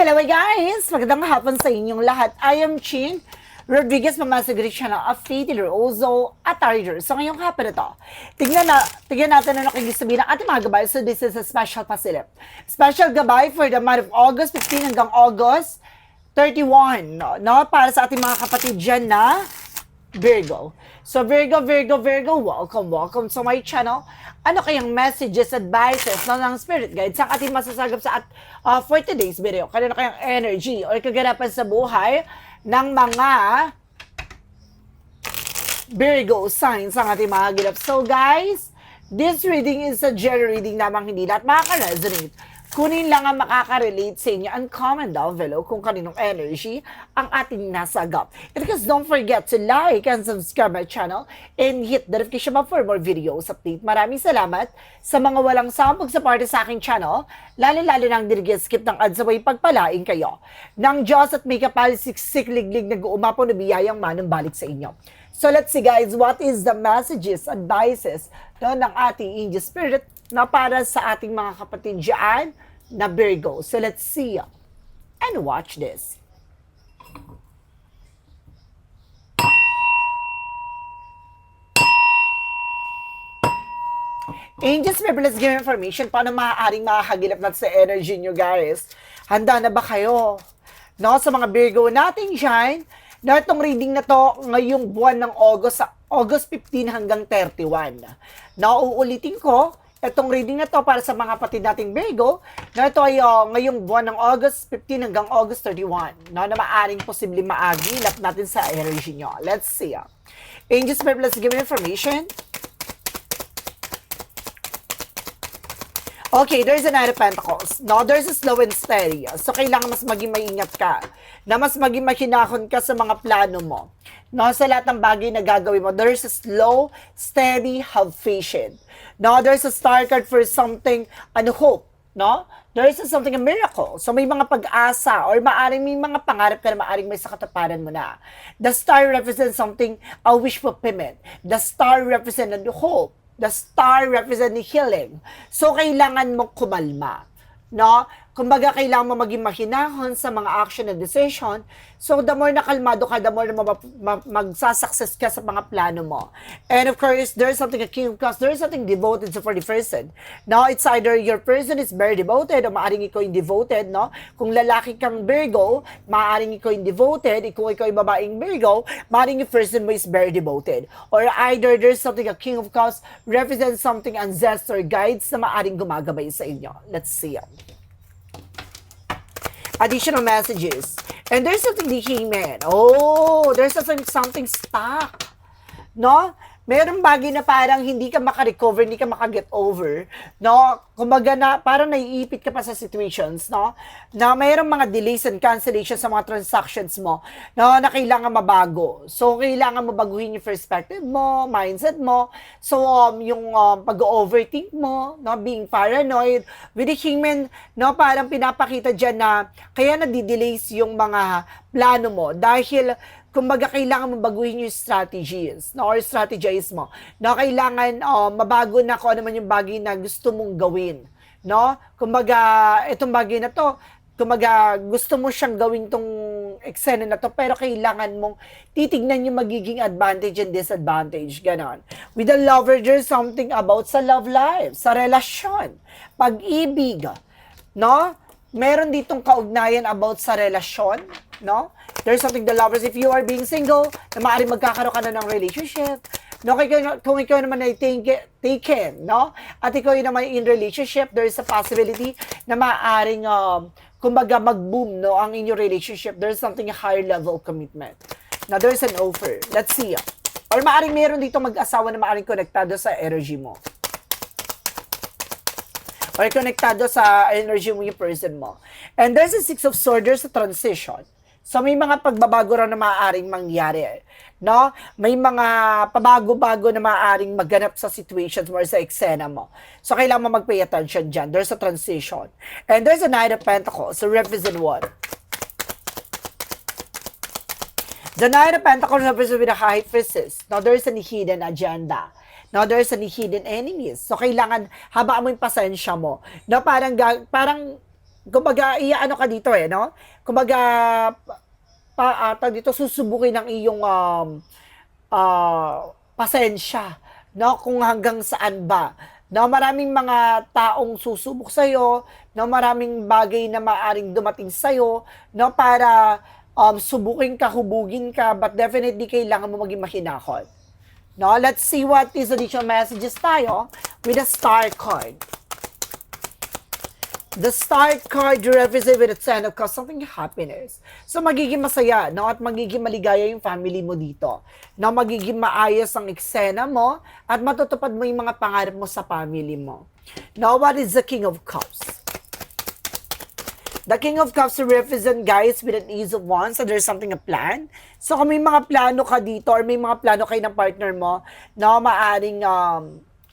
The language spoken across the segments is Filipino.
Hello guys! Magandang hapon sa inyong lahat. I am Chin Rodriguez, mamasagot siya ng Afiti, Rozo, at Arger. So ngayong hapon na to, tignan natin na nakikisabi ng ating mga gabay. So this is a special pasilip. Special gabay for the month of August 15 hanggang August 31. No? Para sa ating mga kapatid dyan na Virgo. So Virgo, welcome to my channel. Ano kayang messages, advices, ng spirit guides ang ating masasagap sa for today's video? Kaya kayang energy or kaganapan sa buhay ng mga Virgo signs ang ating mga gilap. So guys, this reading is a general reading lamang, hindi lahat makaka-resonate. Kunin lang ang makaka-relate sa inyo and comment down below kung kaninong energy ang ating nasagap. And because don't forget to like and subscribe my channel and hit the notification bell for more videos update. Maraming salamat sa mga walang sawang support sa aking channel, lalo-lalo nang skip ng ads away pagpalain kayo. Nang Diyos at may kapalisiksik liglig nag-uumapo na biyayang manumbalik sa inyo. So let's see guys, what is the messages, advices ng ating angel spirit na para sa ating mga kapatid dyan na Virgo. So let's see and watch this. Angels, let's give information paano maaaring makakagilap natin sa energy nyo guys. Handa na ba kayo? No, sa mga Virgo natin dyan, na itong reading na to ngayong buwan ng August 15 hanggang 31. Nauulitin ko, itong reading na to para sa mga kapatid nating Virgo, na ito ay ngayong buwan ng August 15 hanggang August 31, na maaring posibleng maagilap natin sa energy nyo. Let's see. Angels, let's give me information. Okay, there's a Knight of Pentacles. No, there's a slow and steady. So, kailangan mas maging maingat ka. Na mas maging mahinahon ka sa mga plano mo. No, sa lahat ng bagay na gagawin mo. There's a slow, steady, have patience. No, there's a star card for something, hope. No? There's something, a miracle. So, may mga pag-asa or maaring may mga pangarap ka na maaring may sa kataparan mo na. The star represents something, a wish fulfillment. The star represents hope. The star represents healing. So, kailangan mo kumalma. No? Kumbaga, kailangan mo maging mahinahon sa mga action and decision. So, the more na kalmado ka, the more na magsasucess ka sa mga plano mo. And of course, there's something, a king of cups, there's something devoted for the person. No? It's either your person is very devoted o maaring ikaw yung devoted. No? Kung lalaki kang Virgo, maaring ikaw yung devoted. Kung ikaw yung babaeng Virgo, maaring yung person mo is very devoted. Or either there's something, a king of cups, represents something ancestor guides na maaring gumagabay sa inyo. Let's see. Additional messages. And there's something the Hangman. Oh, there's something stuck. No? Merong bagay na parang hindi ka makarecover, hindi ka makaget over, no? Kumbaga na parang naiipit ka pa sa situations, no? Na mayroong mga delays and cancellations sa mga transactions mo, no? Na kailangan mabago. So, kailangan mo baguhin yung perspective mo, mindset mo. So, yung pag-overthink mo, no? Being paranoid. With the Hangman, no? Parang pinapakita dyan na kaya nadidelays yung mga plano mo dahil kumbaga, kailangan mo baguhin yung strategies, no? Or strategize mo. No? Kailangan mabago na kung ano man yung bagay na gusto mong gawin. No? Kumbaga, itong bagay na to, kumbaga, gusto mo siyang gawin tong eksena na to, pero kailangan mong titignan yung magiging advantage and disadvantage. Ganon. With the lover, there's something about sa love life, sa relasyon, pag-ibig. No? Meron ditong kaugnayan about sa relasyon, no? There's something the lovers, if you are being single, na maaaring magkakaroon ka na ng relationship, no? Kung ikaw naman ay taken, no? At ikaw yung naman in relationship, there's a possibility na maaaring, kumbaga mag-boom, no? Ang inyong relationship, there's something higher level commitment. Now, there's an offer. Let's see. Or maaaring meron dito mag-asawa na maaaring konektado sa energy mo. Or konektado sa energy mo yung person mo. And there's a Six of Swords, there's a transition. So may mga pagbabago raw na maaaring mangyari. No? May mga pabago-bago na maaaring magganap sa situations mo or sa eksena mo. So kailangan mo mag-pay attention dyan. There's a transition. And there's a Knight of Pentacles. So represent what? The Knight of Pentacles represents with a High Priestess. Now there's a hidden agenda. Now, there's any hidden enemies. So, kailangan habaan mo yung pasensya mo. No, parang kumbaga, ano ka dito no? Kumbaga, dito, susubukin ng iyong pasensya, no? Kung hanggang saan ba. No, maraming mga taong susubok sa'yo, no, maraming bagay na maaring dumating sa'yo, no, para subukin ka, hubugin ka, but definitely kailangan mo maging mahinahon. No, let's see what is additional messages tayo with the star card. The star card represents with the Ten of Cups, something happiness. So, magiging masaya, no? At magiging maligaya yung family mo dito. No? Magiging maayos ang eksena mo at matutupad mo yung mga pangarap mo sa family mo. Now, what is the King of Cups? The King of Cups represent, guys, with an Ace of Wands, so there's something a plan. So, kung may mga plano ka dito or may mga plano kayo ng partner mo, no, maaring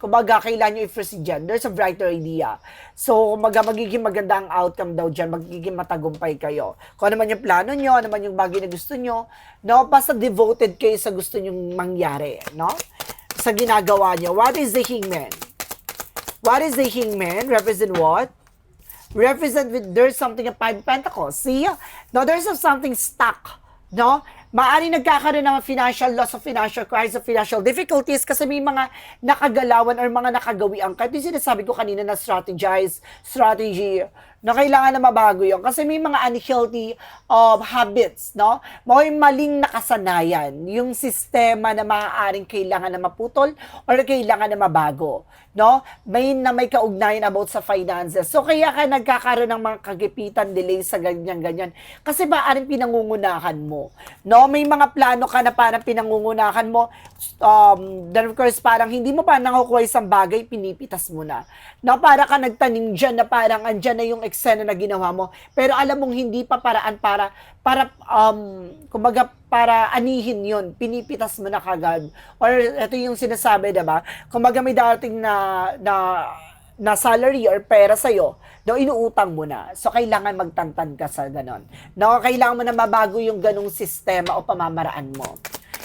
kumbaga, kailan nyo i-proceed dyan. There's a brighter idea. So, kumbaga, magiging maganda ang outcome daw dyan. Magiging matagumpay kayo. Kung ano man yung plano nyo, ano man yung bagay na gusto nyo, no? Basta devoted kayo sa gusto nyong mangyari, no? Sa ginagawa nyo. What is the Hangman? What is the Hangman? Represent what? Represent with, there's something of Five Pentacles. See? No, there's something stuck. No? Maaaring nagkakaroon ng financial loss, of financial crisis, of financial difficulties kasi may mga nakagalawan or mga nakagawian. Kahit yung sinasabi ko kanina na strategy, na kailangan na mabago yun. Kasi may mga unhealthy habits, no? May maling nakasanayan. Yung sistema na maaaring kailangan na maputol or kailangan na mabago. No? May kaugnayan about sa finances. So, kaya ka nagkakaroon ng mga kagipitan, delays sa ganyan-ganyan. Kasi maaaring pinangungunahan mo. No? May mga plano ka na parang pinangungunahan mo. Then of course, parang hindi mo pa nakukuha isang bagay, pinipitas mo na. No? Para ka nagtanim dyan na parang andyan na yung eksena na ginawa mo. Pero alam mong hindi pa paraan para kumbaga, para anihin yun, pinipitas mo na kagad. Or ito yung sinasabi, diba? Kumbaga may dating na salary or pera sa'yo, no, inuutang mo na. So, kailangan magtantan ka sa ganon. No, kailangan mo na mabago yung ganong sistema o pamamaraan mo.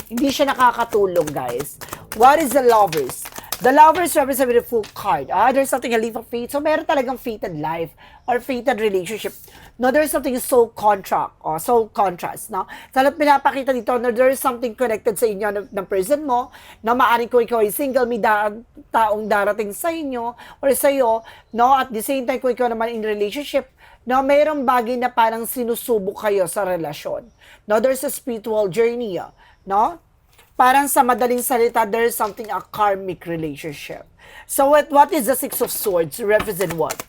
Hindi siya nakakatulong, guys. What is the Lovers? The Lovers represent with a full card. There's something, a leap of faith. So, meron talagang fated life or fated relationship. No, there's something soul contract or soul contrast, no? So, pinapakita dito na there's something connected sa inyo ng person mo, na maaaring kung ikaw ay single, may taong darating sa inyo or sa iyo, no? At the same time, kung ikaw naman in relationship, no, mayroong bagay na parang sinusubok kayo sa relasyon. No, there's a spiritual journey, no? Parang sa madaling salita, there's something a karmic relationship. So what is the Six of Swords? Represent what?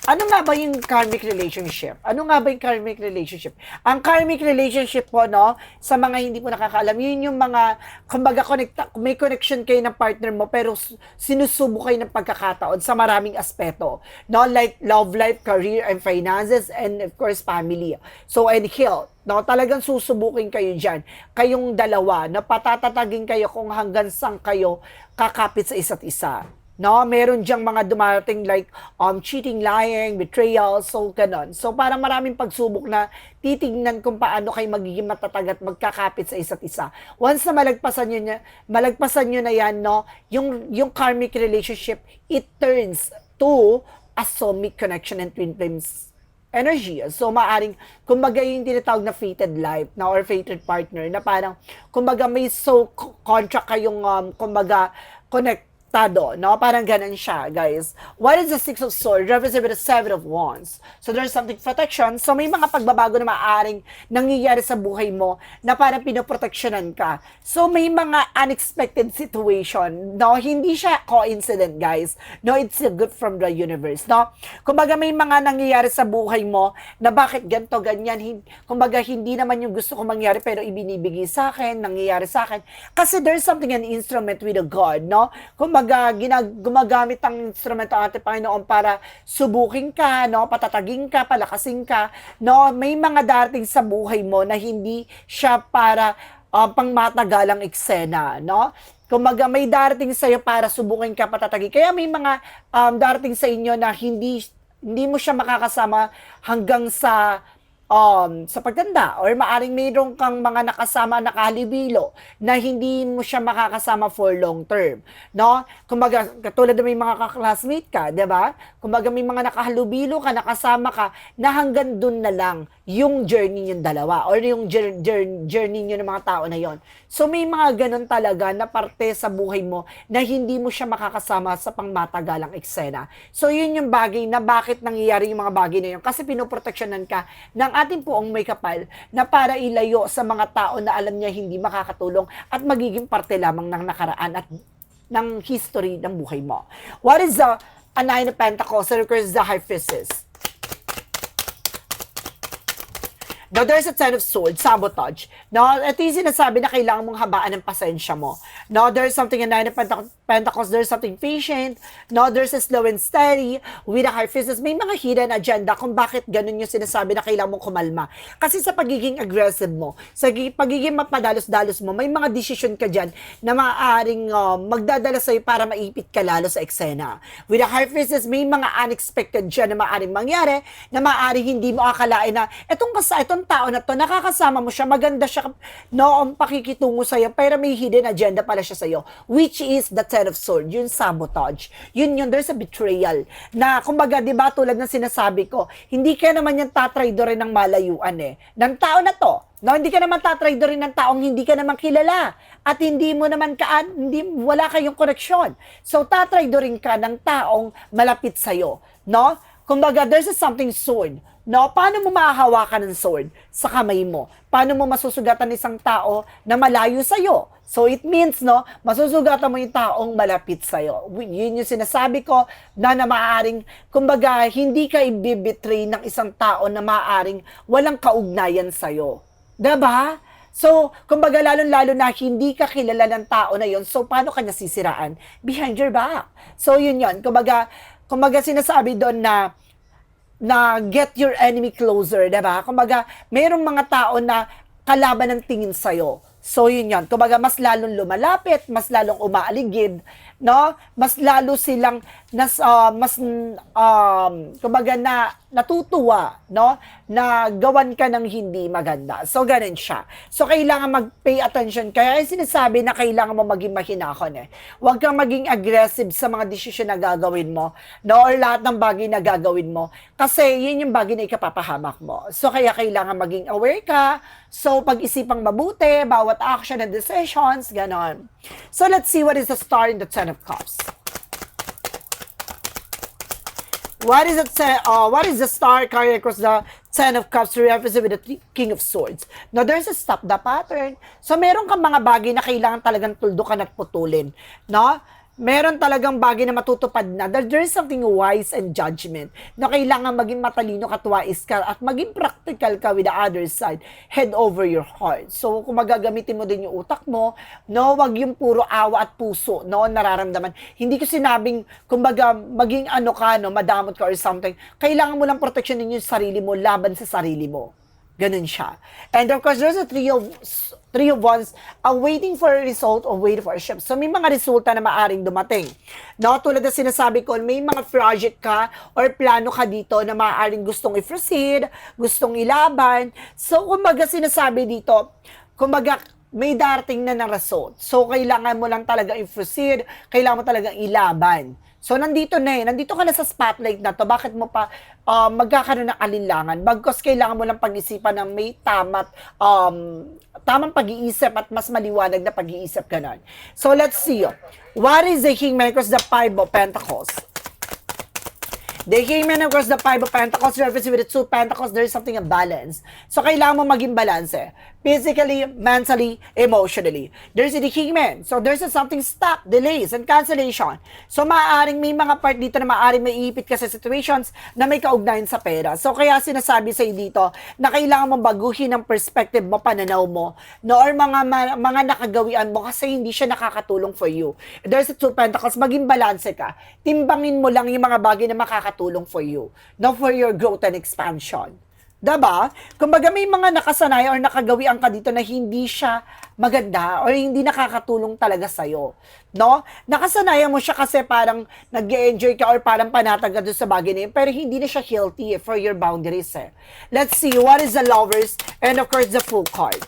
Ano nga ba yung karmic relationship? Ano nga ba yung karmic relationship? Ang karmic relationship po, no, sa mga hindi po nakakaalam, yun yung mga, kumbaga, may connection kayo ng partner mo, pero sinusubo kayo ng pagkakataon sa maraming aspeto. No, like love life, career, and finances, and of course, family. So, and health. No, talagang susubukin kayo dyan. Kayong dalawa, na patatatagin kayo kung hanggang saan kayo kakapit sa isa't isa. No, meron diyang mga dumarating like cheating, lying, betrayal, so ganon. So parang maraming pagsubok na titignan kung paano kayo magiging matatag at magkakapit sa isa't isa. Once na malagpasan nyo na yan, no, yung karmic relationship, it turns to a soulmate connection and twin flames energy. So, maaring, kumbaga yung tinatawag na fated life, na or fated partner, na parang, kumbaga may soul contract kayong, kumbaga, connectado, no? Parang ganun siya, guys. What is the Six of Swords? Represent with the Seven of Wands. So, there's something protection. So, may mga pagbabago na maaaring nangyayari sa buhay mo na parang pinoproteksyonan ka. So, may mga unexpected situation, no? Hindi siya coincident, guys. No, it's a good from the universe, no? Kumbaga, may mga nangyayari sa buhay mo na bakit ganito, ganyan. Kumbaga, hindi naman yung gusto ko mangyari pero ibinibigay sa akin, nangyayari sa akin. Kasi there's something, an instrument with a God, no? Kumbaga, gumagamit ang instrumento ng ating Panginoon para subukin ka, no? Patatagin ka, palakasin ka, no? May mga darating sa buhay mo na hindi siya para pangmatagalang eksena, no? Kumbaga may darating sa iyo para subukin ka, patatagin. Kaya may mga darating sa inyo na hindi mo siya makakasama hanggang sa sa pagtanda, or maaring mayroon kang mga nakasama, nakahalubilo na hindi mo siya makakasama for long term, no? Kumbaga, katulad na may mga kaklasmate ka, 'di ba? Kumbaga may mga nakahalubilo ka, nakasama ka, na hanggang dun na lang yung journey yung dalawa, or yung journey nyo ng mga tao na yon. So may mga ganun talaga na parte sa buhay mo na hindi mo siya makakasama sa pangmatagalang eksena. So yun yung bagay na bakit nangyayari yung mga bagay na yun. Kasi pinoproteksyonan ka ng ating puong may kapal na para ilayo sa mga tao na alam niya hindi makakatulong at magiging parte lamang ng nakaraan at ng history ng buhay mo. What is a Nine of Pentacles? It occurs the High Priestess. Now, there's a Ten of Swords, sabotage. No, ito yung sinasabi na kailangan mong habaan ng pasensya mo. No, there's something in Nine of Pentacles, there's something patient. No, there's a slow and steady with a High Priestess. May mga hidden agenda kung bakit ganun yung sinasabi na kailangan mong kumalma. Kasi sa pagiging aggressive mo, sa pagiging mapadalos-dalos mo, may mga decision ka dyan na maaaring magdadala sa'yo para maipit ka lalo sa eksena. With a High Priestess, may mga unexpected dyan na maaaring mangyari, na maaaring hindi mo akalain na itong tao na to, nakakasama mo siya, maganda siya, noong pakikitungo sa'yo, pero may hidden agenda pala siya sa'yo, which is the Ten of Swords, yung sabotage. Yun, there's a betrayal. Na, kumbaga, di ba, tulad ng sinasabi ko, hindi ka naman yung tatraydorin ng malayuan ng tao na to. No, hindi ka naman tatraydorin ng taong hindi ka naman kilala. At hindi mo naman wala kayong koneksyon. So, tatraydorin ka ng taong malapit sa'yo. No? Kumbaga, there's a something sword. No, paano mo mahahawakan ng sword? Sa kamay mo. Paano mo masusugatan isang tao na malayo sa'yo? So it means, no, masusugatan mo yung taong malapit sa'yo. Yun yung sinasabi ko na maaaring, kumbaga, hindi ka ibibetray ng isang tao na maaaring walang kaugnayan sa'yo. Diba? So, kumbaga, lalo-lalo na hindi ka kilala ng tao na yun, so paano ka nasisiraan? Behind your back. So yun yun. Kumbaga sinasabi doon na get your enemy closer, diba? Kumbaga, mayroong mga tao na kalaban ng tingin sa'yo. So, yun yan. Kumbaga, mas lalong lumalapit, mas lalong umaaligid, no? Mas lalo silang, kumbaga, natutuwa, no? Na gawan ka ng hindi maganda. So, ganun siya. So, kailangan mag-pay attention. Kaya yung sinasabi na kailangan mo maging mahinahon Huwag kang maging aggressive sa mga desisyon na gagawin mo, no? Or lahat ng bagay na gagawin mo. Kasi, yun yung bagay na ikapapahamak mo. So, kaya kailangan maging aware ka. So, pag-isipang mabuti, bawat action and decisions, ganon. So, let's see what is the star in the Ten of Cups. What is the star carrying across the Ten of Cups represented with the King of Swords? Now, there's a stop the pattern. So, meron kang mga bagay na kailangan talagang tuldukan at putulin. No? Meron talagang bagay na matutupad na. There is something wise and judgment na kailangan maging matalino ka, wise ka, at maging practical ka with the other side, head over your heart. So, kung magagamitin mo din yung utak mo, no, wag yung puro awa at puso, no, nararamdaman. Hindi ko sinabing, kumbaga, maging madamot ka or something. Kailangan mo lang proteksyonin yung sarili mo laban sa sarili mo. Ganun siya. And of course, there's a three of wands waiting for a result or waiting for a shift. So, may mga resulta na maaring dumating. No? Tulad na sinasabi ko, may mga project ka or plano ka dito na maaring gustong i-proceed, gustong ilaban. So, kumbaga sinasabi dito, kumbaga, may darating na result. So, kailangan mo lang talaga i-proceed, kailangan mo talaga ilaban. So, nandito ka na sa spotlight na to. Bakit mo pa magkakaroon ng alinlangan? Bagkus kailangan mo lang pag-isipan ng may tamang pag-iisip at mas maliwanag na pag-iisip ganon. So, let's see. What is the Hangman across the Five of Pentacles? The Hangman across the Five of Pentacles references with the Two of Pentacles, there is something of balance. So, kailangan mo maging balance physically, mentally, emotionally. There's the Hangman. So, there's something stuck, delays, and cancellation. So, maaaring may mga part dito na maaaring maiipit ka sa situations na may kaugnayan sa pera. So, kaya sinasabi sa'yo dito na kailangan mo baguhin ang perspective mo, pananaw mo, no, or mga nakagawian mo kasi hindi siya nakakatulong for you. There's the Two of Pentacles, maging balance ka. Timbangin mo lang yung mga bagay na makakatulong for you, not for your growth and expansion. Diba? Kumbaga may mga nakasanay or nakagawian ka dito na hindi siya maganda or hindi nakakatulong talaga sa'yo. No? Nakasanayan mo siya kasi parang nag-enjoy ka or parang panatag ka doon sa bagay na yun, pero hindi na siya healthy for your boundaries. Let's see, what is the lovers and of course the Fool card?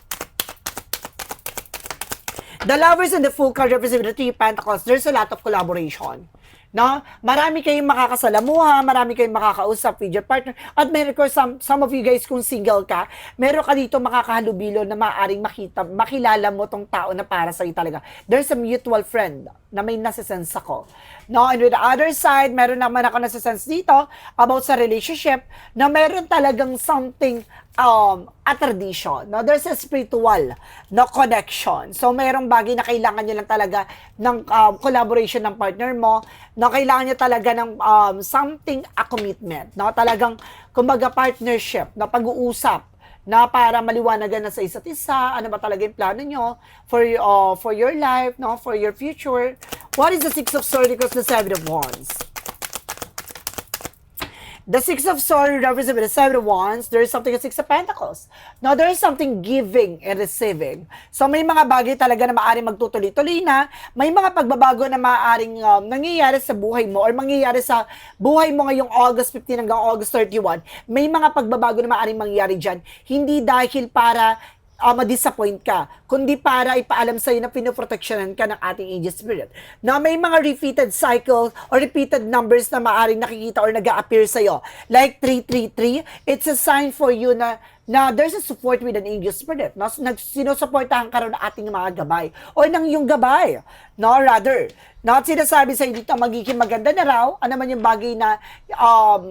The lovers and the Fool card represent the Three Pentacles. There's a lot of collaboration. No? Marami kayong makakasalamuha, marami kayong makakausap with your partner. At meron ko, some of you guys, kung single ka, meron ka dito makakahalubilo na maaaring makilala mo tong tao na para sa'yo talaga. There's a mutual friend na may nasisense ako. No? And with the other side, meron naman ako nasisense dito about sa relationship na meron talagang something a tradition. No? There's a spiritual no connection. So, merong bagay na kailangan nyo lang talaga ng collaboration ng partner mo. No? Kailangan nyo talaga ng something, a commitment. No? Talagang, kumbaga, partnership, na pag-uusap na para maliwanagan na sa isa't isa, ano ba talaga yung plano nyo for your life, no? For your future. What is the Six of Swords equals the Seven of Wands? The Six of Swords represents the Seven of Wands. There is something as Six of Pentacles. Now, there is something giving and receiving. So, may mga bagay talaga na maaaring magtutuloy-tuloy na. May mga pagbabago na maaaring nangyayari sa buhay mo or mangyayari sa buhay mo ngayong August 15 hanggang August 31. May mga pagbabago na maaaring mangyayari dyan. Hindi dahil para ma-disappoint ka, kundi para ipaalam sa'yo na pinoproteksyonan ka ng ating angel spirit. Na may mga repeated cycle or repeated numbers na maaaring nakikita or nag-a-appear sa'yo. Like 333, it's a sign for you na there's a support with an angel spirit. No? Sinusuportahan ka rin ng ating mga gabay or ng iyong gabay. No, rather, not sinasabi sa dito magiging maganda na raw, ano man yung bagay na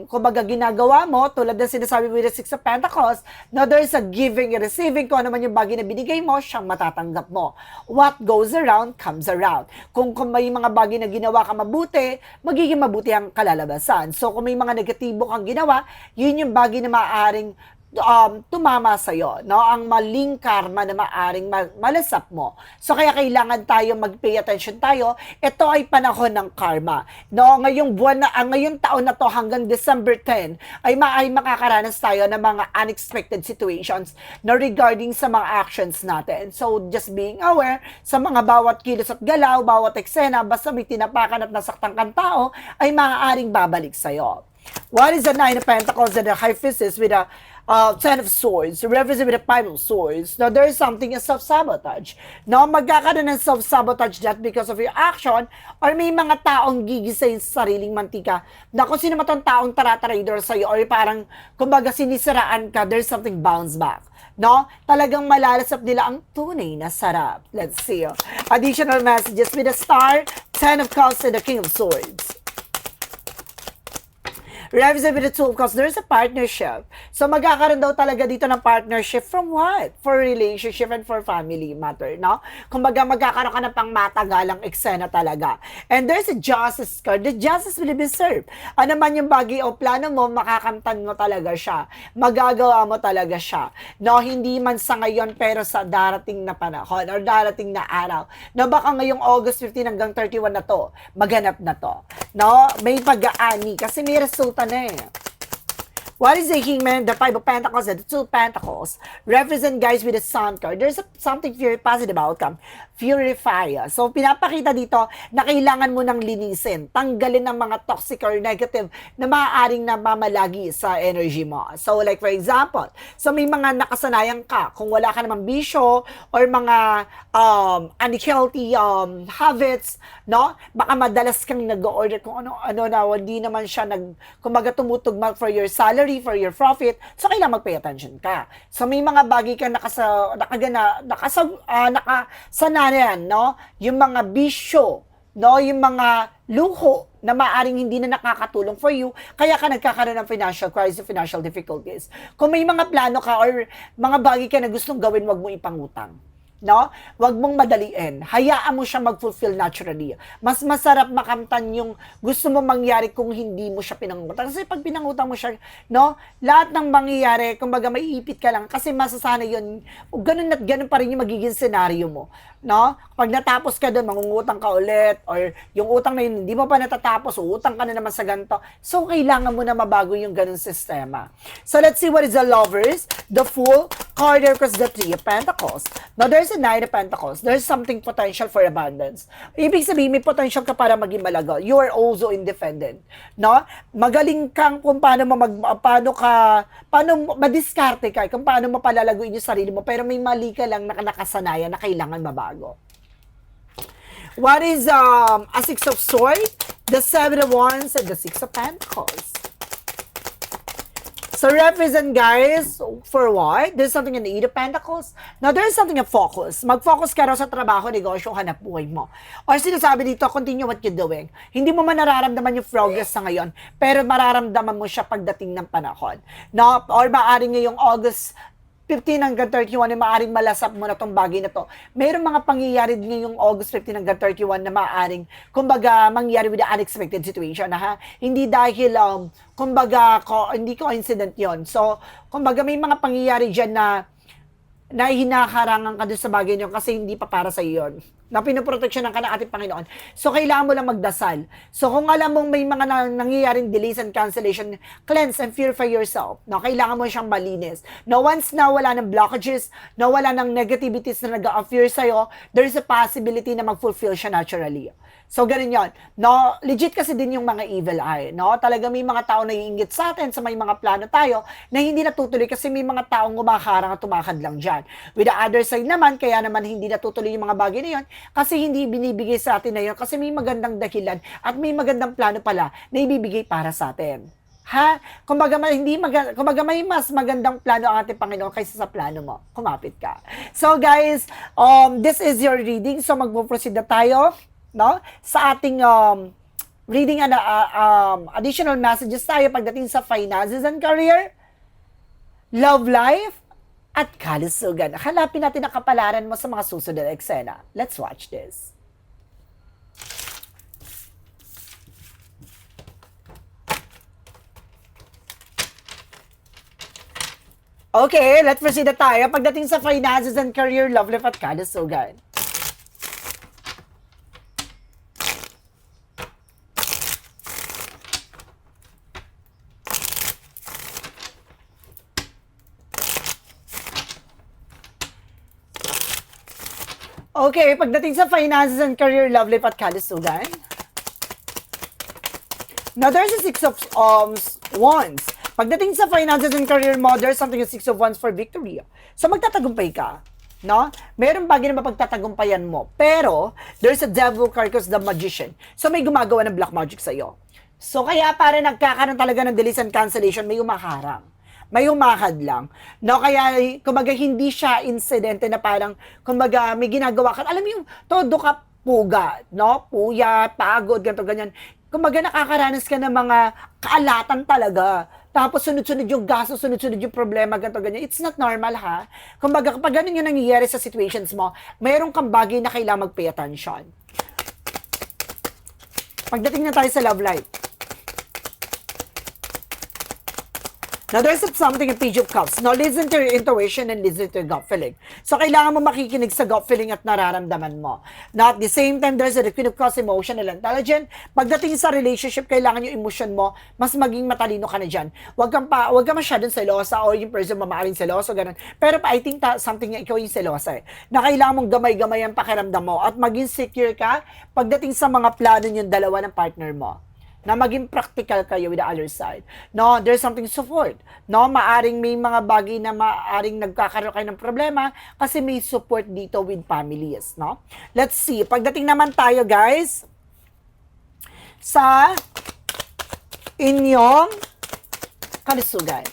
kumbaga ginagawa mo, tulad ng sinasabi with the Six of Pentacles, na there's a giving and receiving, kung ano man yung bagay na binigay mo, siyang matatanggap mo. What goes around, comes around. Kung may mga bagay na ginawa ka mabuti, magiging mabuti ang kalalabasan. So, kung may mga negatibo kang ginawa, yun yung bagay na maaaring tumama sa'yo, no? Ang maling karma na maaring malasap mo. So, kaya kailangan tayo mag-pay attention tayo. Ito ay panahon ng karma. No? Ngayong ngayong taon na to hanggang December 10, ay makakaranas tayo ng mga unexpected situations na regarding sa mga actions natin. So, just being aware sa mga bawat kilos at galaw, bawat eksena, basta may tinapakan at nasaktan kang tao, ay maaaring babalik sa'yo. What is the Nine of Pentacles and the High Priestess with a Ten of Swords, represent with the Five of Swords? Now, there is something as self-sabotage. Now, magkakaroon ng self-sabotage that because of your action or may mga taong gigisayin sa sariling mantika na kung sino matang taong tara-trader sa'yo or parang, kumbaga, sinisiraan ka, there's something bounce back. No? Talagang malalasap nila ang tunay na sarap. Let's see. Additional messages with the Star, Ten of Cups, and the King of Swords. Represent with the Two of Cups, there's a partnership. So, magkakaroon daw talaga dito ng partnership from what? For relationship and for family matter, no? Kumbaga, magkakaroon ka ng pangmatagalang eksena talaga. And there's a Justice card. The Justice will be served. Ano man yung bagay o plano mo, makakamtan mo talaga siya. Magagawa mo talaga siya. No, hindi man sa ngayon, pero sa darating na panahon or darating na araw. No, baka ngayong August 15 hanggang 31 na to, maghanap na to. No, may pag-aani kasi may resulta na eh. What is the Hangman, the Five of Pentacles, and the Two of Pentacles? Represent, guys, with the Sun card. There's something very positive outcome. Purify. So, pinapakita dito na kailangan mo nang linisin. Tanggalin ng mga toxic or negative na maaaring namamalagi sa energy mo. So, like for example, so may mga nakasanayan ka. Kung wala ka namang bisyo or mga unhealthy habits, no? Baka madalas kang nag-order kung ano na, hindi naman siya kumbaga tumutugma for your salary, for your profit, so kailangan mag-pay attention ka. So may mga bagay kang nakasanayan, no? Yung mga bisyo, no? Yung mga luho na maaring hindi na nakakatulong for you, kaya ka nagkakaroon ng financial crisis, financial difficulties. Kung may mga plano ka or mga bagay ka na gustong gawin, wag mo ipangutang. No? Huwag mong madaliin. Hayaan mo siya mag-fulfill naturally. Mas masarap makamtan yung gusto mo mangyari kung hindi mo siya pinangutang. Kasi pag pinangutang mo siya, no? Lahat ng mangyayari, kumbaga maiipit ka lang kasi masasana yun. Ganun at ganun pa rin yung magiging senaryo mo. No? Pag natapos ka doon, mangungutang ka ulit or yung utang na yun, hindi mo pa natatapos, utang ka na naman sa ganito. So, kailangan mo na mabago yung ganun sistema. So, let's see what is the Lovers, the Fool card there was the Three of Pentacles. Now, there's a Nine of Pentacles. There's something potential for abundance. Ibig sabihin, may potential ka para maging malago. You are also independent. No? Magaling kang kung paano madiskarte ka, kung paano mapalalaguin yung sarili mo, pero may mali ka lang na nakasanayan na kailangan mabago. What is a Six of Swords, the Seven of Wands, and the Six of Pentacles? So, represent, guys, for what? There's something in the Eight of Pentacles. Now, there's something of focus. Mag-focus ka raw sa trabaho, negosyo, hanap buhay mo. Or sinasabi dito, continue what you're doing. Hindi mo man nararamdaman yung progress sa ngayon, pero mararamdaman mo siya pagdating ng panahon. No? Or maaaring ngayong August 15 hanggang 31 na maaaring malasap mo na tong bagay na to. Mayroong mga pangyayari ngayong August 15 hanggang 31 na maaaring, kumbaga, mangyari with the unexpected situation, ha? Hindi dahil, kumbaga, hindi coincident yon. So, kumbaga, may mga pangyayari dyan na hinakarangan ka doon sa bagay niyo kasi hindi pa para sa iyo yun. Na pinoproteksyonan ka ng ating Panginoon. So, kailangan mo lang magdasal. So, kung alam mong may mga nangyayaring delays and cancellation, cleanse and purify yourself. No, kailangan mo siyang malinis. No, once na wala ng blockages, na wala ng negativities na nag-appear sa'yo, there is a possibility na mag-fulfill siya naturally. So, ganun yun. No, legit kasi din yung mga evil eye. No? Talaga may mga tao na iinggit sa atin sa may mga plano tayo na hindi natutuloy kasi may mga taong gumakarang at tumakad lang dyan. With the other side naman, kaya naman hindi natutuloy yung mga bagay na yun kasi hindi binibigay sa atin na yun kasi may magandang dahilan at may magandang plano pala na ibibigay para sa atin. Ha? Kumbaga may mas magandang plano ang ating Panginoon kaysa sa plano mo. Kumapit ka. So guys, this is your reading. So magpo-proceed na tayo, no? Sa ating reading additional messages tayo pagdating sa finances and career, love life, at kalusugan. Hanapin natin ang kapalaran mo sa mga susunod na eksena. Let's watch this. Okay, let's proceed na tayo pagdating sa finances and career, love life, at kalusugan. Okay, pagdating sa finances and career, love life, at kalusugan. Now, there's a Six of Wands. Pagdating sa finances and career mo, there's something a Six of Wands for victory. So, magtatagumpay ka. No? Meron bagay na mapagtatagumpayan mo. Pero, there's a devil card because the magician. So, may gumagawa ng black magic sa'yo. So, kaya para nagkakaroon talaga ng delays and cancellation, may umaharang. May humakad lang. No, kaya, kumbaga, hindi siya insidente na parang, kumbaga, may ginagawa ka. Alam mo yung, todo ka puga, no? Puya, pagod, ganito, ganyan. Kumbaga, nakakaranas ka ng mga kaalatan talaga. Tapos, sunod-sunod yung gasto, sunod-sunod yung problema, ganito, ganyan. It's not normal, ha? Kumbaga, kapag ganun yung nangyayari sa situations mo, mayroon kang bagay na kailangan mag-pay attention. Pagdating na tayo sa love life. Now, there's something in Page of Cups. Now, listen to your intuition and listen to your gut feeling. So, kailangan mo makikinig sa gut feeling at nararamdaman mo. Now, at the same time, there's a Queen of Cups, emotional intelligence. Pagdating sa relationship, kailangan yung emotion mo, mas maging matalino ka na dyan. Huwag ka masyadong selosa or yung person mo maaaring seloso, ganun. Pero I think something na ikaw yung selosa eh. Na kailangan mong gamay-gamay ang pakiramdam mo at maging secure ka pagdating sa mga plano yung dalawa ng partner mo. Na maging practical kayo with the other side. No, there's something support. No, maaring may mga bagay na maaring nagkakaroon kayo ng problema kasi may support dito with families, no? Let's see. Pagdating naman tayo, guys, sa inyong kalusugan.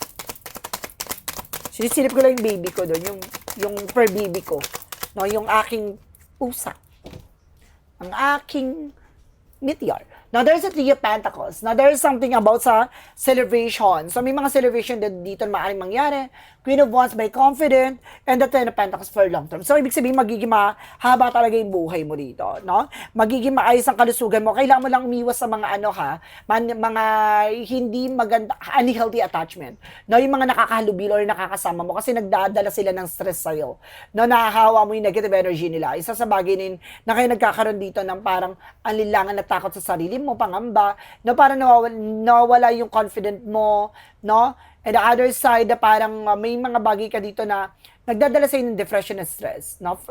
Sinisilip ko lang yung baby ko doon, yung per baby ko. No, yung aking pusa. Ang aking meteor. Now, there's a Three of Pentacles. Now, there's something about sa celebration. So, may mga celebration dito na maaaring mangyari. Queen of Wands by confident, and the Ten of Pentacles for long term. So, ibig sabihin, magiging mahaba talaga yung buhay mo dito, no? Magiging maayos ang kalusugan mo. Kailangan mo lang umiwas sa mga mga hindi maganda, unhealthy attachment. No, yung mga nakakahalubilo or nakakasama mo kasi nagdadala sila ng stress sa'yo. No, nahahawa mo yung negative energy nila. Isa sa bagay na kayo nagkakaroon dito ng parang anlilangan na takot sa sarili mo, pangamba, no, para nawawala yung confident mo, no? And the other side, na parang may mga bagay ka dito na nagdadala sa'yo ng depression and stress. No?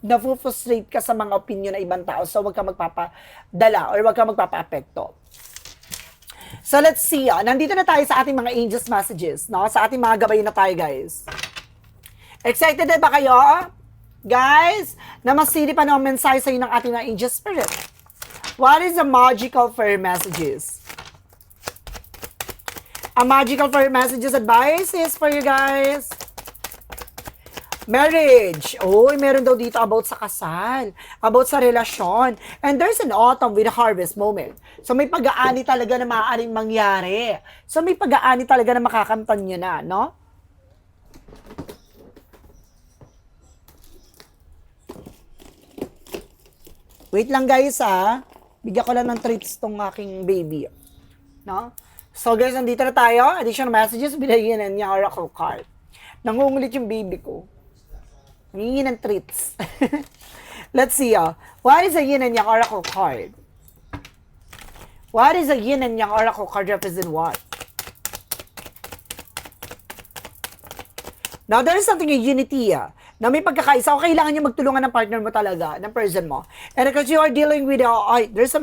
Na-frustrate ka sa mga opinion ng ibang tao, so wag ka magpapadala or wag ka magpapa-apekto. So let's see, nandito na tayo sa ating mga angels messages, no? Sa ating mga gabay na tayo, guys. Excited na ba kayo? Guys, na masili pa ng mensahe sa inyo ng ating mga angel spirit. What is the magical fairy messages? A magical fairy messages advice is for you guys. Marriage. Oh, meron daw dito about sa kasal, about sa relasyon. And there's an autumn with harvest moment. So may pag-aani talaga na maaaring mangyari. So may pag-aani talaga na makakamtan nyo na, no? Wait lang guys bigyan ko lang ng treats tong aking baby. No? So guys, nandito na tayo. Additional messages, binigyan na niya oracle card. Nangungulit yung baby ko. Nangingi ng treats. Let's see, what is a yin and yang oracle card? What is a yin and yang oracle card represent what? Now, there is something in unity, na may pagkakaisa, o kailangan niya magtulungan ng partner mo talaga, ng person mo. And because you are dealing with, there's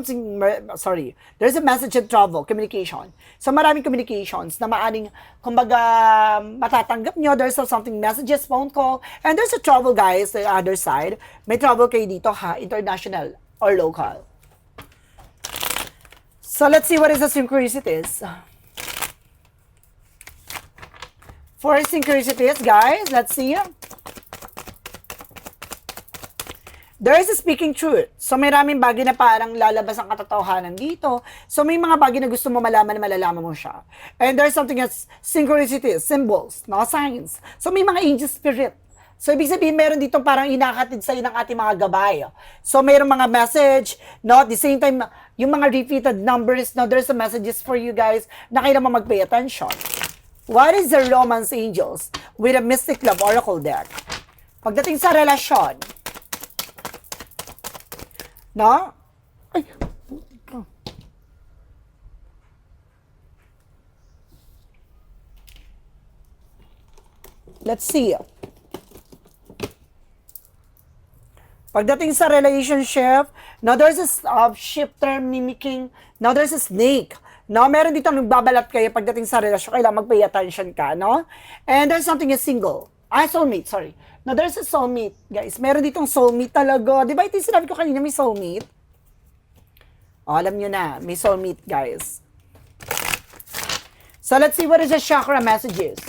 a message in travel, communication. So, maraming communications na maaring, kumbaga, matatanggap nyo. There's something, messages, phone call, and there's a travel, guys, the other side. May travel kayo dito, international or local. So, let's see what is the synchronicities. For synchronicities, guys, let's see. There is a speaking truth. So, may raming bagay na parang lalabas ang katotohanan dito. So, may mga bagay na gusto mo malaman na malalaman mo siya. And there's something as synchronicities, symbols, no? Signs. So, may mga angel spirit. So, ibig sabihin, meron dito parang inakatid sa'yo ng ating mga gabay. So, mayroong mga message, no? At the same time, yung mga repeated numbers, no? There's a messages for you guys na kailangan mo mag-pay attention. What is the romance angels with a mystic love oracle deck? Pagdating sa relasyon, no? Ay. Let's see. Pagdating sa relationship, now there's a shifter mimicking, now there's a snake. No, meron dito nagbabalat kayo pagdating sa relasyon, kailangan mag-pay attention ka, no? And there's something is single. Soulmate, sorry. No, there's a soulmate, guys. Meron ditong soulmate talaga. Di ba ito yung sinabi ko kanina, may soulmate? O, alam nyo na, may soulmate, guys. So, let's see what is the chakra messages.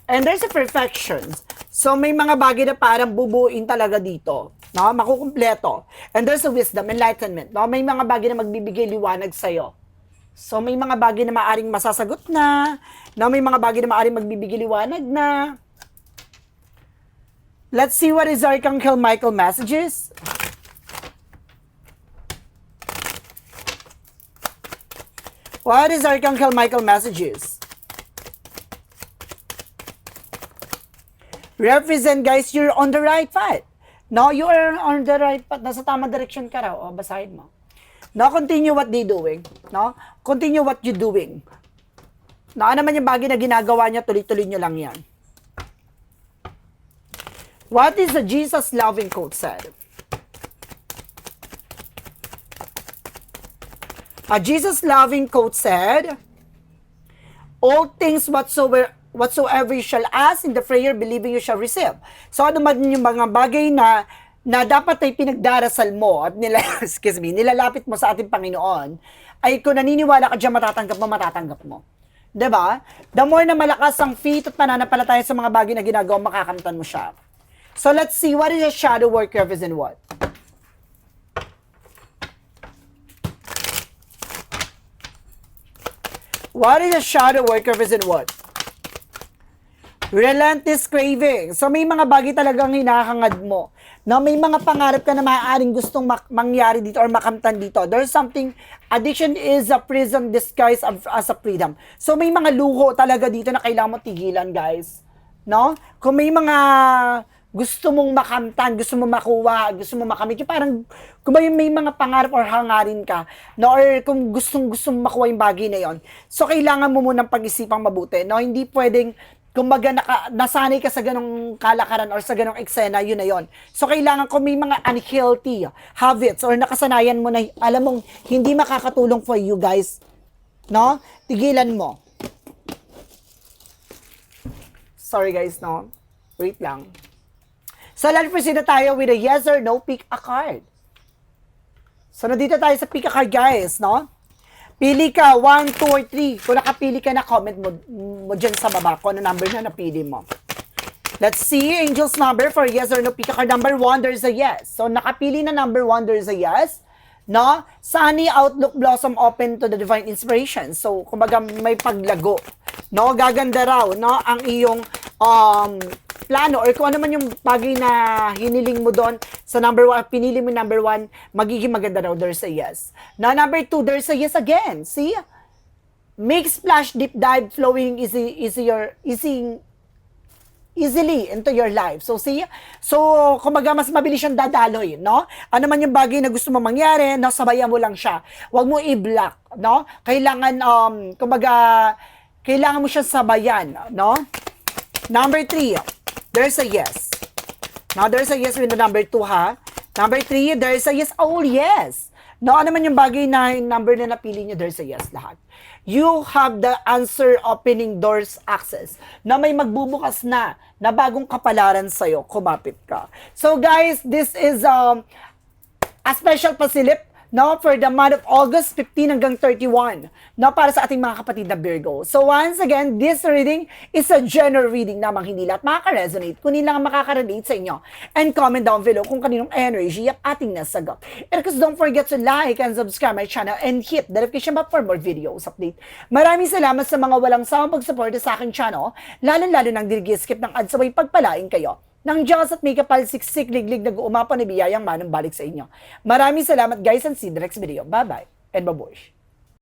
And there's a perfection. So, may mga bagay na parang bubuin talaga dito. No? Makukumpleto. And there's a wisdom, enlightenment. No? May mga bagay na magbibigay liwanag sa'yo. So, may mga bagay na maaring masasagot na. No? May mga bagay na maaring magbibigay liwanag na. Let's see what is Archangel Michael messages. What is Archangel Michael messages? Represent, guys, you're on the right path. No, you are on the right path. Nasa tamang direction ka raw. O, basahin mo. No, continue what they doing. No, continue what you doing. No, ano naman yung bagay na ginagawa niya, tuloy-tuloy nyo lang yan. What is the Jesus loving quote said? A Jesus loving quote said, all things whatsoever you shall ask in the prayer, believing you shall receive. So, ano man yung mga bagay na dapat ay pinagdarasal mo at nilalapit mo sa ating Panginoon, ay kung naniniwala ka dyan, matatanggap mo. Diba? The more na malakas ang faith at pananampalataya sa mga bagay na ginagawa, makakamtan mo siya. So, let's see, what is a shadow work represent what? What is a shadow work represent what? Relentless craving. So, may mga bagay talagang hinahangad mo. No, may mga pangarap ka na maaaring gustong mangyari dito or makamtan dito. There's something, addiction is a prison disguised as a freedom. So, may mga luho talaga dito na kailangan mo tigilan, guys. No? Kung may mga gusto mong makamtan, gusto mong makuha, gusto mong makamit. Yung parang, kung may mga pangarap or hangarin ka, no, or kung gusto mong makuha yung bagay na yon, so kailangan mo munang pag-isipang mabuti. No? Hindi pwedeng, kumbaga nasanay ka sa ganong kalakaran or sa ganong eksena, yun na yun. So, kailangan kung may mga unhealthy habits or nakasanayan mo na, alam mong, hindi makakatulong for you guys, no? Tigilan mo. Sorry guys, no? Wait lang. So, let's proceed na tayo with a yes or no, pick a card. So, nandito tayo sa pick a card, guys, no? Pili ka, 1, 2, or 3. Kung nakapili ka na, comment mo dyan sa baba kung ano number na napili mo. Let's see, Angel's number for yes or no, pick a card. Number 1, there's a yes. So, nakapili na number 1, there's a yes. No? Sunny outlook, blossom open to the divine inspiration. So, kumbaga may paglago. No? Gaganda raw, no? Ang iyong plano or kung ano man yung bagay na hiniling mo doon sa number 1, pinili mo number 1, magiging maganda raw, there's a yes. Now, number 2, there's a yes again. See? Make splash, deep dive, flowing easily into your life. So, see? So, kumbaga, mas mabilis siyang dadaloy, no? Ano man yung bagay na gusto mo mangyari, no? Sabayan mo lang siya. Huwag mo i-block, no? Kailangan, kumbaga, kailangan mo siyang sabayan, no? Number 3, there's a yes. Now, there's a yes with the number 2, ha? Number 3, there's a yes. Oh, yes. No, ano man yung bagay na number na napili niyo, there's a yes lahat. You have the answer opening doors access na may magbubukas na bagong kapalaran sa'yo, kumapit ka. So, guys, this is a special pasilip, no, for the month of August 15 hanggang 31, no, para sa ating mga kapatid na Virgo. So once again, this reading is a general reading namang hindi lahat makaka-resonate, kunin lang ang makaka-relate sa inyo. And comment down below kung kaninong energy ang ating nasagap. And because don't forget to like and subscribe my channel and hit the notification bell for more videos update. Maraming salamat sa mga walang sawang pagsuporta sa aking channel, lalo-lalo nang skip ng ads sabay pagpalain kayo ng Diyos at may kapal siksik liglig nag-uumapa na biyayang manong balik sa inyo. Maraming salamat guys and see you in the next video. Bye-bye and babush.